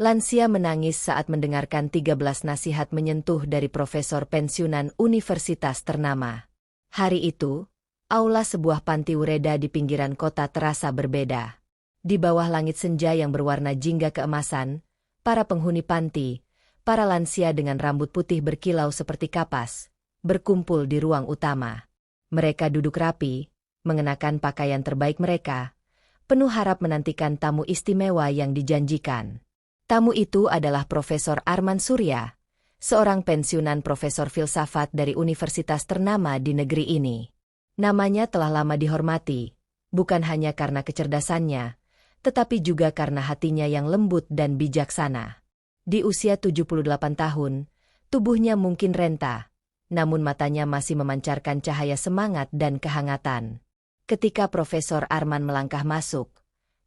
Lansia menangis saat mendengarkan 13 nasihat menyentuh dari profesor pensiunan universitas ternama. Hari itu, aula sebuah panti ureda di pinggiran kota terasa berbeda. Di bawah langit senja yang berwarna jingga keemasan, para penghuni panti, para lansia dengan rambut putih berkilau seperti kapas, berkumpul di ruang utama. Mereka duduk rapi, mengenakan pakaian terbaik mereka, penuh harap menantikan tamu istimewa yang dijanjikan. Tamu itu adalah Profesor Arman Surya, seorang pensiunan profesor filsafat dari universitas ternama di negeri ini. Namanya telah lama dihormati, bukan hanya karena kecerdasannya, tetapi juga karena hatinya yang lembut dan bijaksana. Di usia 78 tahun, tubuhnya mungkin renta, namun matanya masih memancarkan cahaya semangat dan kehangatan. Ketika Profesor Arman melangkah masuk,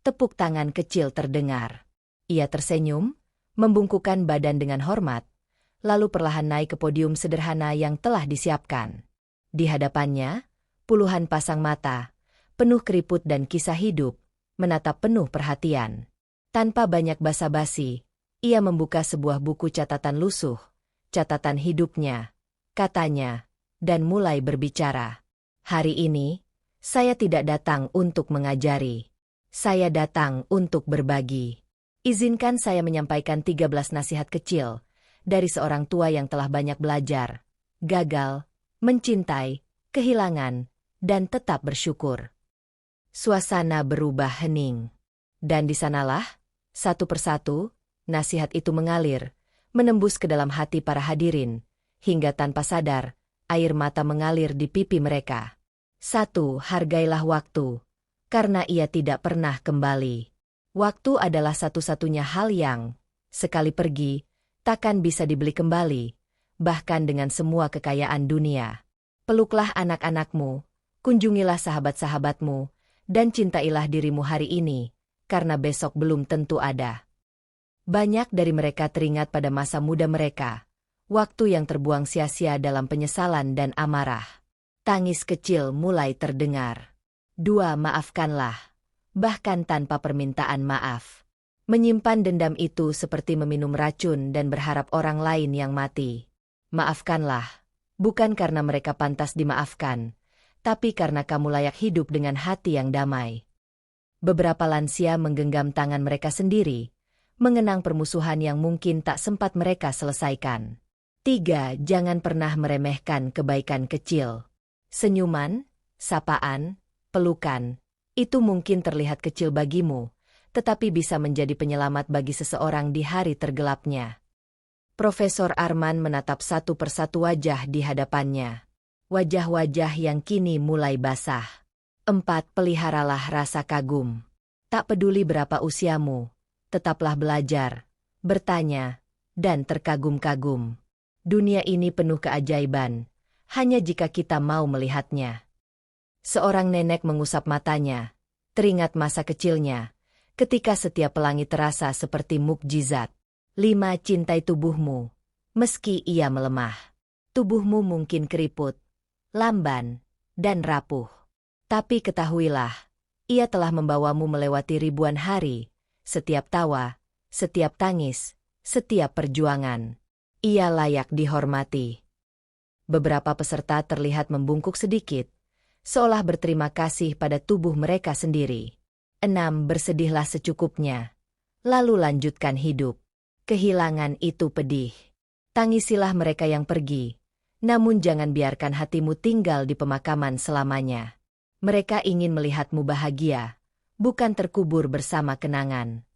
tepuk tangan kecil terdengar. Ia tersenyum, membungkukkan badan dengan hormat, lalu perlahan naik ke podium sederhana yang telah disiapkan. Di hadapannya, puluhan pasang mata, penuh keriput dan kisah hidup, menatap penuh perhatian. Tanpa banyak basa-basi, ia membuka sebuah buku catatan lusuh, catatan hidupnya, katanya, dan mulai berbicara. Hari ini, saya tidak datang untuk mengajari. Saya datang untuk berbagi. Izinkan saya menyampaikan 13 nasihat kecil dari seorang tua yang telah banyak belajar, gagal, mencintai, kehilangan, dan tetap bersyukur. Suasana berubah hening. Dan di sanalah, satu persatu, nasihat itu mengalir, menembus ke dalam hati para hadirin, hingga tanpa sadar, air mata mengalir di pipi mereka. 1. Hargailah waktu, karena ia tidak pernah kembali. Waktu adalah satu-satunya hal yang, sekali pergi, takkan bisa dibeli kembali, bahkan dengan semua kekayaan dunia. Peluklah anak-anakmu, kunjungilah sahabat-sahabatmu, dan cintailah dirimu hari ini, karena besok belum tentu ada. Banyak dari mereka teringat pada masa muda mereka, waktu yang terbuang sia-sia dalam penyesalan dan amarah. Tangis kecil mulai terdengar. 2. Maafkanlah. Bahkan tanpa permintaan maaf. Menyimpan dendam itu seperti meminum racun dan berharap orang lain yang mati. Maafkanlah, bukan karena mereka pantas dimaafkan, tapi karena kamu layak hidup dengan hati yang damai. Beberapa lansia menggenggam tangan mereka sendiri, mengenang permusuhan yang mungkin tak sempat mereka selesaikan. 3. Jangan pernah meremehkan kebaikan kecil. Senyuman, sapaan, pelukan, itu mungkin terlihat kecil bagimu, tetapi bisa menjadi penyelamat bagi seseorang di hari tergelapnya. Profesor Arman menatap satu persatu wajah di hadapannya. Wajah-wajah yang kini mulai basah. 4. Peliharalah rasa kagum. Tak peduli berapa usiamu, tetaplah belajar, bertanya, dan terkagum-kagum. Dunia ini penuh keajaiban, hanya jika kita mau melihatnya. Seorang nenek mengusap matanya, teringat masa kecilnya, ketika setiap pelangi terasa seperti mukjizat. 5. Cintai tubuhmu, meski ia melemah. Tubuhmu mungkin keriput, lamban, dan rapuh. Tapi ketahuilah, ia telah membawamu melewati ribuan hari, setiap tawa, setiap tangis, setiap perjuangan. Ia layak dihormati. Beberapa peserta terlihat membungkuk sedikit, seolah berterima kasih pada tubuh mereka sendiri. 6. Bersedihlah secukupnya, lalu lanjutkan hidup. Kehilangan itu pedih. Tangisilah mereka yang pergi, namun jangan biarkan hatimu tinggal di pemakaman selamanya. Mereka ingin melihatmu bahagia, bukan terkubur bersama kenangan.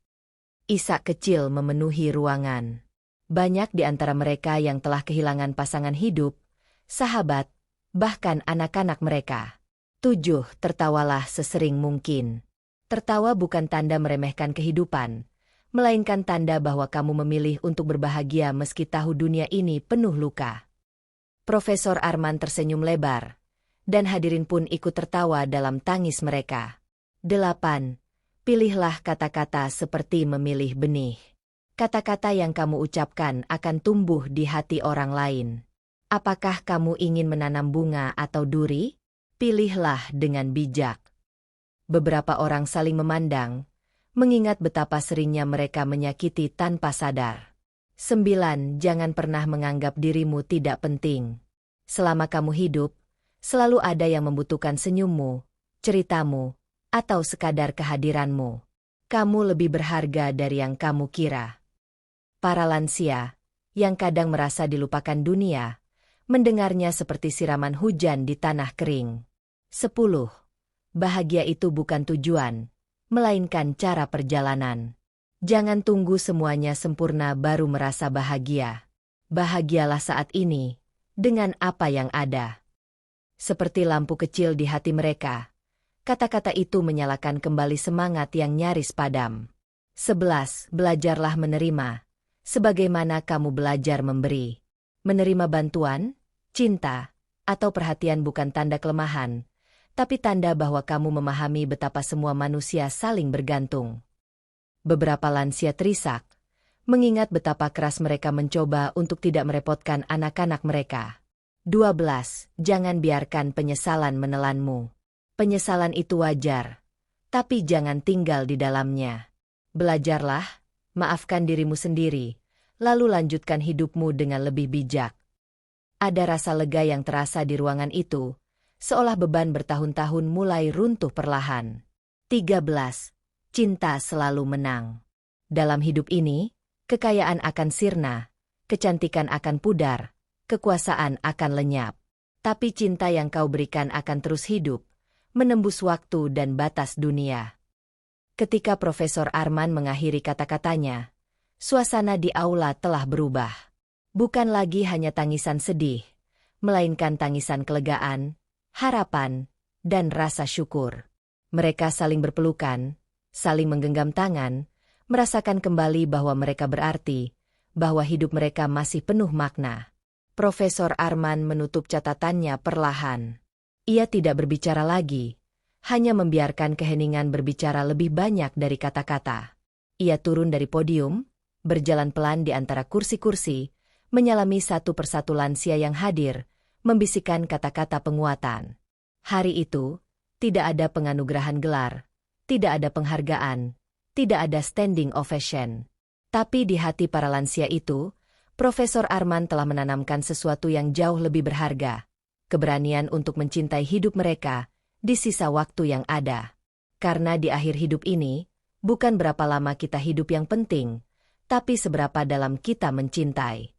Isak kecil memenuhi ruangan. Banyak di antara mereka yang telah kehilangan pasangan hidup, sahabat, bahkan anak-anak mereka. 7. Tertawalah sesering mungkin. Tertawa bukan tanda meremehkan kehidupan, melainkan tanda bahwa kamu memilih untuk berbahagia meski tahu dunia ini penuh luka. Profesor Arman tersenyum lebar, dan hadirin pun ikut tertawa dalam tangis mereka. 8. Pilihlah kata-kata seperti memilih benih. Kata-kata yang kamu ucapkan akan tumbuh di hati orang lain. Apakah kamu ingin menanam bunga atau duri? Pilihlah dengan bijak. Beberapa orang saling memandang, mengingat betapa seringnya mereka menyakiti tanpa sadar. 9. Jangan pernah menganggap dirimu tidak penting. Selama kamu hidup, selalu ada yang membutuhkan senyummu, ceritamu, atau sekadar kehadiranmu. Kamu lebih berharga dari yang kamu kira. Para lansia, yang kadang merasa dilupakan dunia, mendengarnya seperti siraman hujan di tanah kering. 10. Bahagia itu bukan tujuan, melainkan cara perjalanan. Jangan tunggu semuanya sempurna baru merasa bahagia. Bahagialah saat ini, dengan apa yang ada. Seperti lampu kecil di hati mereka, kata-kata itu menyalakan kembali semangat yang nyaris padam. 11. Belajarlah menerima, sebagaimana kamu belajar memberi. Menerima bantuan, cinta, atau perhatian bukan tanda kelemahan, tapi tanda bahwa kamu memahami betapa semua manusia saling bergantung. Beberapa lansia terisak, mengingat betapa keras mereka mencoba untuk tidak merepotkan anak-anak mereka. 12. Jangan biarkan penyesalan menelanmu. Penyesalan itu wajar, tapi jangan tinggal di dalamnya. Belajarlah, maafkan dirimu sendiri, lalu lanjutkan hidupmu dengan lebih bijak. Ada rasa lega yang terasa di ruangan itu, seolah beban bertahun-tahun mulai runtuh perlahan. 13. Cinta selalu menang. Dalam hidup ini, kekayaan akan sirna, kecantikan akan pudar, kekuasaan akan lenyap. Tapi cinta yang kau berikan akan terus hidup, menembus waktu dan batas dunia. Ketika Profesor Arman mengakhiri kata-katanya, suasana di aula telah berubah. Bukan lagi hanya tangisan sedih, melainkan tangisan kelegaan, harapan, dan rasa syukur. Mereka saling berpelukan, saling menggenggam tangan, merasakan kembali bahwa mereka berarti, bahwa hidup mereka masih penuh makna. Profesor Arman menutup catatannya perlahan. Ia tidak berbicara lagi, hanya membiarkan keheningan berbicara lebih banyak dari kata-kata. Ia turun dari podium, berjalan pelan di antara kursi-kursi, menyalami satu persatu lansia yang hadir, membisikkan kata-kata penguatan. Hari itu, tidak ada penganugerahan gelar, tidak ada penghargaan, tidak ada standing ovation. Tapi di hati para lansia itu, Profesor Arman telah menanamkan sesuatu yang jauh lebih berharga, keberanian untuk mencintai hidup mereka di sisa waktu yang ada. Karena di akhir hidup ini, bukan berapa lama kita hidup yang penting, tapi seberapa dalam kita mencintai.